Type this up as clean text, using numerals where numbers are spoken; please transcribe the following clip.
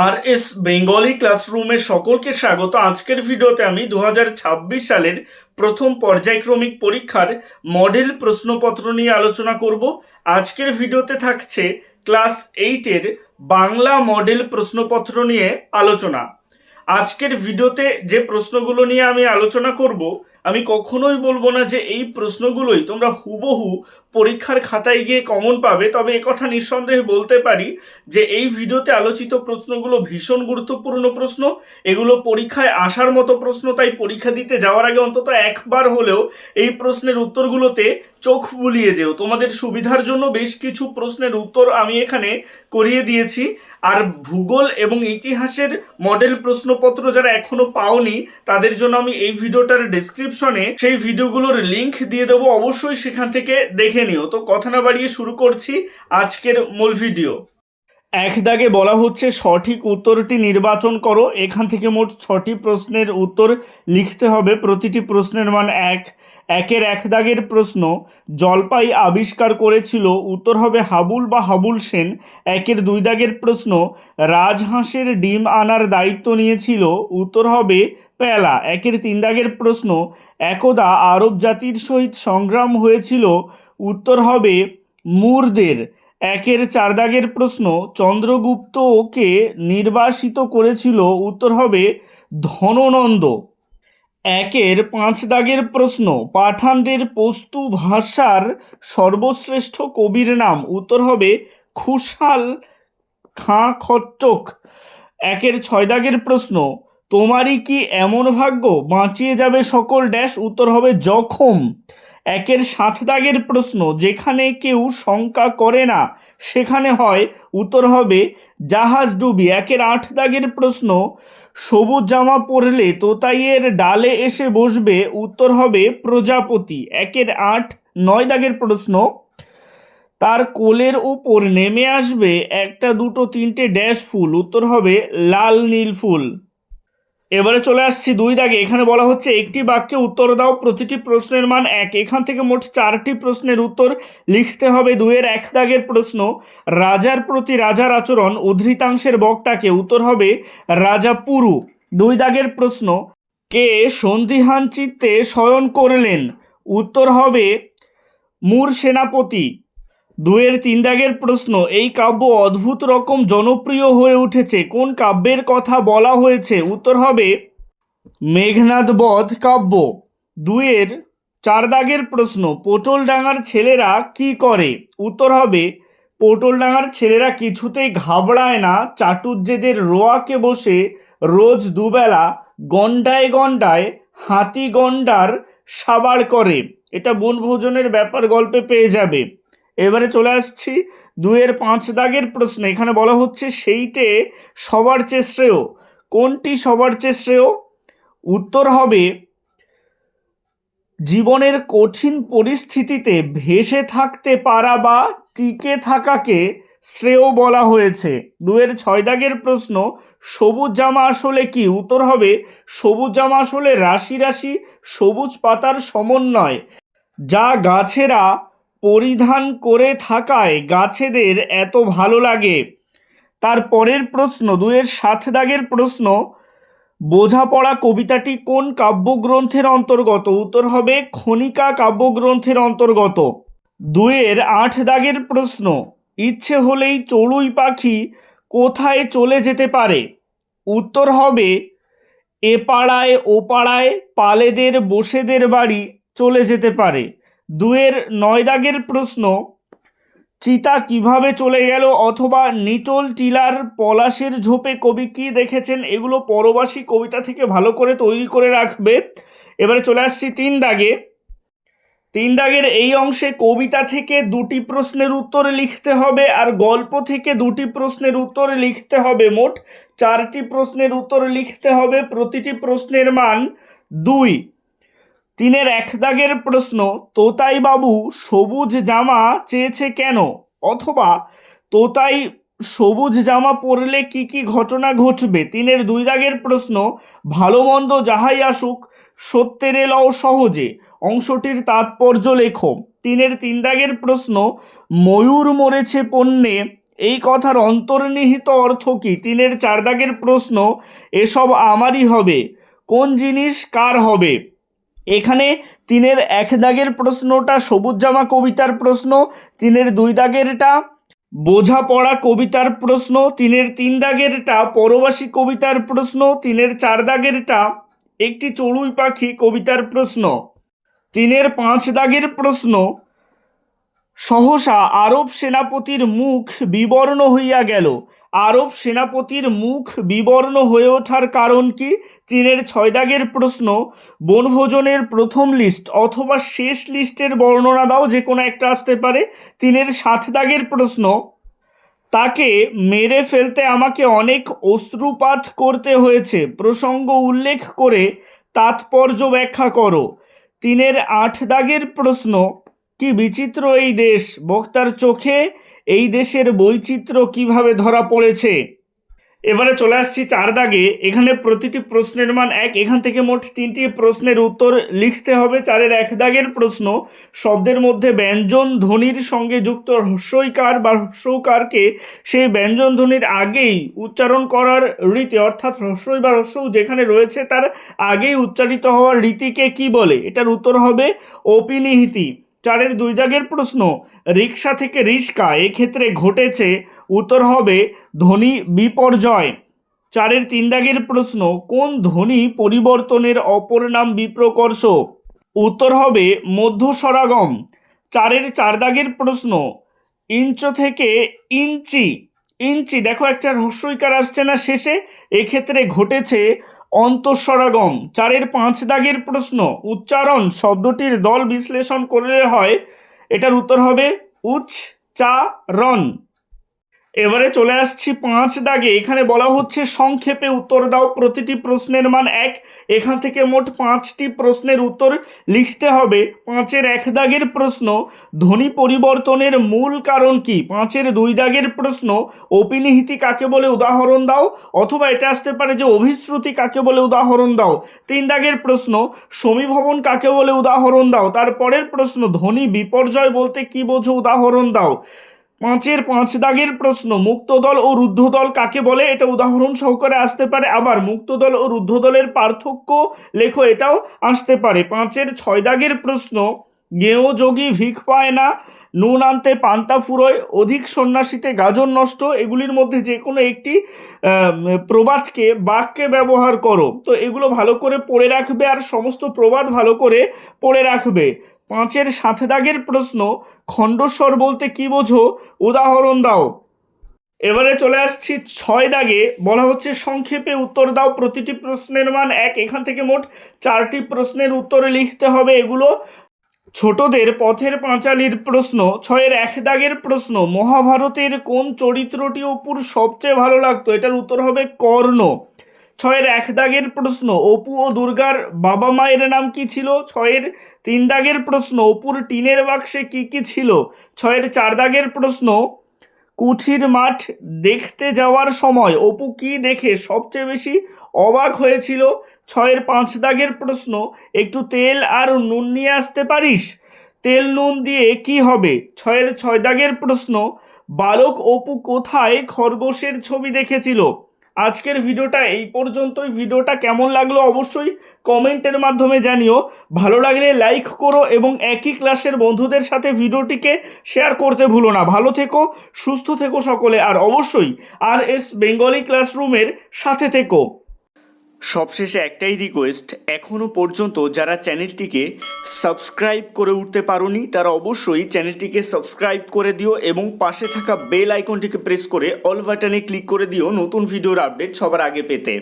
আর S Bengali ক্লাসরুমে সকলকে স্বাগত। আজকের ভিডিওতে আমি 2026 সালের প্রথম পর্যায়ক্রমিক পরীক্ষার মডেল প্রশ্নপত্র নিয়ে আলোচনা করব। আজকের ভিডিওতে থাকছে ক্লাস 8-এর বাংলা মডেল প্রশ্নপত্র নিয়ে আলোচনা। আজকের ভিডিওতে যে প্রশ্নগুলো নিয়ে আমি আলোচনা করব, আমি কখনোই বলবো না যে এই প্রশ্নগুলোই তোমরা হুবহু পরীক্ষার খাতায় গিয়ে কমন পাবে। তবে একথা নিঃসন্দেহে বলতে পারি যে এই ভিডিওতে আলোচিত প্রশ্নগুলো ভীষণ গুরুত্বপূর্ণ প্রশ্ন, এগুলো পরীক্ষায় আসার মতো প্রশ্ন। তাই পরীক্ষা দিতে যাওয়ার আগে অন্তত একবার হলেও এই প্রশ্নের উত্তরগুলোতে চোখ বুলিয়ে যেও। তোমাদের সুবিধার জন্য বেশ কিছু প্রশ্নের উত্তর আমি এখানে করিয়ে দিয়েছি। আর ভূগোল এবং ইতিহাসের মডেল প্রশ্নপত্র যারা এখনো পাওনি, তাদের জন্য আমি এই ভিডিওটার ডেসক্রিপশনে সেই ভিডিওগুলোর লিংক দিয়ে দেবো, অবশ্যই সেখান থেকে দেখে নিও। তো কথা না বাড়িয়ে শুরু করছি আজকের মূল ভিডিও। এক দাগে বলা হচ্ছে সঠিক উত্তরটি নির্বাচন করো। এখান থেকে মোট 6টি প্রশ্নের উত্তর লিখতে হবে। প্রতিটি প্রশ্নের মান 1। একের এক দাগের প্রশ্ন, জলপাই আবিষ্কার করেছিল, উত্তর হবে হাবুল বা হাবুল সেন। একের 2 দাগের প্রশ্ন, রাজহাঁসের ডিম আনার দায়িত্ব নিয়েছিল, উত্তর হবে পেলা। একের 3 দাগের প্রশ্ন, একদা আরব জাতির সহিত সংগ্রাম হয়েছিল, উত্তর হবে মুরদের। একের 4 দাগের প্রশ্ন, চন্দ্রগুপ্ত ওকে নির্বাসিত করেছিল, উত্তর হবে ধননন্দ। একের 5 দাগের প্রশ্ন, পাঠানদের পস্তু ভাষার সর্বশ্রেষ্ঠ কবির নাম, উত্তর হবে খুশাল খাঁ খট্টক। একের 6 দাগের প্রশ্ন, তোমারই কি এমন ভাগ্য বাঁচিয়ে যাবে সকল ড্যাশ, উত্তর হবে জখম। একের 7 দাগের প্রশ্ন, যেখানে কেউ শঙ্কা করে না সেখানে হয়, উত্তর হবে জাহাজ ডুবি। একের 8 দাগের প্রশ্ন, সবুজ জামা পরলে তোতাইয়ের ডালে এসে বসবে, উত্তর হবে প্রজাপতি। একের 9 দাগের প্রশ্ন, তার কোলের ওপর নেমে আসবে 1, 2, 3 ড্যাশ ফুল, উত্তর হবে লাল নীল ফুল। এবারে চলে আসছি 2 দাগে। এখানে বলা হচ্ছে একটি বাক্যে উত্তর দাও, প্রতিটি প্রশ্নের মান 1। এখান থেকে মোট 4টি প্রশ্নের উত্তর লিখতে হবে। 2-এর 1 দাগের প্রশ্ন, রাজার প্রতি রাজার আচরণ উদ্ধৃতাংশের বক্তাকে, উত্তর হবে রাজা পুরু। 2 দাগের প্রশ্ন, কে সন্দিহান চিত্তে শয়ন করলেন, উত্তর হবে মুর সেনাপতি। 2-এর 3 দাগের প্রশ্ন, এই কাব্য অদ্ভুত রকম জনপ্রিয় হয়ে উঠেছে, কোন কাব্যের কথা বলা হয়েছে, উত্তর হবে মেঘনাদ বধ কাব্য। 2-এর 4 দাগের প্রশ্ন, পটলডাঙ্গার ছেলেরা কি করে, উত্তর হবে পটলডাঙ্গার ছেলেরা কিছুতেই ঘাবড়ায় না, চাটুজ্যেদের রোয়াকে বসে রোজ দুবেলা গন্ডায় গন্ডায় হাতি গন্ডার সাবাড় করে। এটা বনভোজনের ব্যাপার গল্পে পেয়ে যাবে। এবারে চলে আসছি 2-এর 5 দাগের প্রশ্ন। এখানে বলা হচ্ছে সেইটে সবার চেয়ে শ্রেয়, কোনটি সবার চেয়ে শ্রেয়, উত্তর হবে জীবনের কঠিন পরিস্থিতিতে ভেসে থাকতে পারা বা টিকে থাকাকে শ্রেয় বলা হয়েছে। 2-এর 6 দাগের প্রশ্ন, সবুজ জামা আসলে কি, উত্তর হবে সবুজ জামা আসলে রাশি রাশি সবুজ পাতার সমন্বয়, যা গাছেরা পরিধান করে থাকায় গাছেদের এত ভালো লাগে। তার পরের প্রশ্ন 2-এর 7 দাগের প্রশ্ন, বোঝাপড়া কবিতাটি কোন কাব্যগ্রন্থের অন্তর্গত, উত্তর হবে খনিকা কাব্যগ্রন্থের অন্তর্গত। 2-এর 8 দাগের প্রশ্ন, ইচ্ছে হলেই চড়ুই পাখি কোথায় চলে যেতে পারে, উত্তর হবে এ পাড়ায় ও পাড়ায় পালেদের বসেদের বাড়ি চলে যেতে পারে। 2-এর 9 দাগের প্রশ্ন, চিতা কিভাবে চলে গেল অথবা নিটোল টিলার পলাশের ঝোপে কবি কি দেখেছেন, এগুলো পরবাসী কবিতা থেকে ভালো করে তৈরি করে রাখবে। এবারে চলে আসছি 3 দাগে। 3 দাগের এই অংশে কবিতা থেকে 2টি প্রশ্নের উত্তর লিখতে হবে আর গল্প থেকে 2টি প্রশ্নের উত্তর লিখতে হবে। মোট 4টি প্রশ্নের উত্তর লিখতে হবে, প্রতিটি প্রশ্নের মান 2। 3-এর 1 দাগের প্রশ্ন, তোতাই বাবু সবুজ জামা চেয়েছে কেন, অথবা তোতাই সবুজ জামা পরলে কি কি ঘটনা ঘটবে। 3-এর 2 দাগের প্রশ্ন, ভালো মন্দ যাহাই আসুক সত্যের লও সহজে, অংশটির তাৎপর্য লেখো। 3-এর 3 দাগের প্রশ্ন, ময়ূর মরেছে পণ্যে এই কথার অন্তর্নিহিত অর্থ কি? 3-এর 4 দাগের প্রশ্ন, এসব আমারই হবে, কোন জিনিস কার হবে? এখানে 3-এর 1 দাগের প্রশ্নটা সবুজ জামা কবিতার প্রশ্ন, 3-এর 2 দাগেরটা বোঝাপড়া কবিতার প্রশ্ন, 3-এর 3 দাগেরটা পরবাসী কবিতার প্রশ্ন, 3-এর 4 দাগেরটা একটি চড়ুই পাখি কবিতার প্রশ্ন, 3-এর 5 দাগের প্রশ্ন সহসা আরব সেনাপতির মুখ বিবর্ণ হইয়া গেল। আরব সেনাপতির মুখ বিবর্ণ হয়ে ওঠার কারণ কি? 3-এর 6 দাগের প্রশ্ন বনভোজনের প্রথম লিস্ট অথবা শেষ লিস্টের বর্ণনা দাও, যে কোনো একটা আসতে পারে। 3-এর 7 দাগের প্রশ্ন তাকে মেরে ফেলতে আমাকে অনেক অশ্রুপাত করতে হয়েছে, প্রসঙ্গ উল্লেখ করে তাৎপর্য ব্যাখ্যা করো। 3-এর 8 দাগের প্রশ্ন কি বিচিত্র এই দেশ, বক্তার চোখে এই দেশের বৈচিত্র্য কিভাবে ধরা পড়েছে? এবারে চলে আসছি 4 দাগে। এখানে প্রতিটি প্রশ্নের মান 1, এখান থেকে মোট 3টি প্রশ্নের উত্তর লিখতে হবে। 4-এর 1 দাগের প্রশ্ন শব্দের মধ্যে ব্যঞ্জন ধ্বনির সঙ্গে যুক্ত হ্রস্বইকার বা হ্রস্বকারকে সেই ব্যঞ্জন ধ্বনির আগেই উচ্চারণ করার রীতি, অর্থাৎ হ্রস্বই বা হ্রস্ব যেখানে রয়েছে তার আগেই উচ্চারিত হওয়ার রীতিকে কি বলে? এটার উত্তর হবে অপিনিহিতি। 4-এর 2 দাগের প্রশ্ন রিক্সা থেকে রিস্কা এক্ষেত্রে ঘটেছে, উত্তর হবে ধ্বনি বিপর্যয়। 4-এর 3 দাগের প্রশ্ন কোন ধ্বনি পরিবর্তনের অপর নাম বিপ্রকর্ষ? উত্তর হবে মধ্যস্বরাগম। 4-এর 4 দাগের প্রশ্ন ইঞ্চ থেকে ইঞ্চি, ইঞ্চি দেখো একটা হ্রস্বইকার আসছে না শেষে, এক্ষেত্রে ঘটেছে অন্তঃস্বরাগম। 4-এর 5 দাগের প্রশ্ন উচ্চারণ শব্দটির দল বিশ্লেষণ করলে হয়, এটার উত্তর হবে উচ্চারণ। এবারে চলে আসছি 5 দাগে। এখানে বলা হচ্ছে সংক্ষেপে উত্তর দাও, প্রতিটি প্রশ্নের মান 1, এখান থেকে মোট 5টি প্রশ্নের উত্তর লিখতে হবে। 5-এর 1 দাগের প্রশ্ন ধ্বনি পরিবর্তনের মূল কারণ কি? 5-এর 2 দাগের প্রশ্ন অপিনিহিতি কাকে বলে উদাহরণ দাও, অথবা এটা আসতে পারে যে অভিশ্রুতি কাকে বলে উদাহরণ দাও। 3 দাগের প্রশ্ন সমীভবন কাকে বলে উদাহরণ দাও। তারপরের প্রশ্ন ধ্বনি বিপর্যয় বলতে কি বোঝো, উদাহরণ দাও। 5-এর 5 দাগের প্রশ্ন মুক্তদল ও রুদ্ধদল কাকে বলে, এটা উদাহরণ সহকারে আসতে পারে। আবার মুক্তদল ও রুদ্ধদলের পার্থক্য লেখো, এটাও আসতে পারে। 5-এর 6 দাগের প্রশ্ন গেঁয়ো যোগী ভিখ পায় না, নুন আনতে পান্তা ফুরোয়, অধিক সন্ন্যাসীতে গাজন নষ্ট, এগুলির মধ্যে যে কোনো একটি প্রবাদকে বাক্যে ব্যবহার করো। তো এগুলো ভালো করে পড়ে রাখবে আর সমস্ত প্রবাদ ভালো করে পড়ে রাখবে। 5-এর 7 দাগের প্রশ্ন খণ্ডস্বর বলতে কি বোঝো, উদাহরণ দাও। এবারে চলে আসছি 6 দাগে। বলা হচ্ছে সংক্ষেপে উত্তর দাও, প্রতিটি প্রশ্নের মান 1, এখান থেকে মোট 4টি প্রশ্নের উত্তর লিখতে হবে। এগুলো ছোটদের পথের পাঁচালীর প্রশ্ন। 6-এর 1 দাগের প্রশ্ন মহাভারতের কোন চরিত্রটি অপুর সবচেয়ে ভালো লাগতো, এটার উত্তর হবে কর্ণ। 6-এর 1 দাগের প্রশ্ন অপু ও দুর্গার বাবা মায়ের নাম কি ছিল? 6-এর 3 দাগের প্রশ্ন অপুর টিনের বাক্সে কি কি ছিল? 6-এর 4 দাগের প্রশ্ন কুঠির মাঠ দেখতে যাওয়ার সময় অপু কি দেখে সবচেয়ে বেশি অবাক হয়েছিল? 6-এর 5 দাগের প্রশ্ন একটু তেল আর নুন নিয়ে আসতে পারিস, তেল নুন দিয়ে কি হবে? 6-এর 6 দাগের প্রশ্ন বালক অপু কোথায় খরগোশের ছবি দেখেছিল? আজকের ভিডিওটা এই পর্যন্তই। ভিডিওটা কেমন লাগলো অবশ্যই কমেন্টের মাধ্যমে জানিও। ভালো লাগলে লাইক করো এবং একই ক্লাসের বন্ধুদের সাথে ভিডিওটিকে শেয়ার করতে ভুলো না। ভালো থেকো, সুস্থ থেকো সকলে, আর অবশ্যই RS বেঙ্গলি ক্লাসরুমের সাথে থেকো। সবশেষে একটাই রিকোয়েস্ট, এখনও পর্যন্ত যারা চ্যানেলটিকে সাবস্ক্রাইব করে উঠতে পারোনি তারা অবশ্যই চ্যানেলটিকে সাবস্ক্রাইব করে দিও এবং পাশে থাকা বেল আইকনটিকে প্রেস করে অল বাটনে ক্লিক করে দিও নতুন ভিডিওর আপডেট সবার আগে পেতে।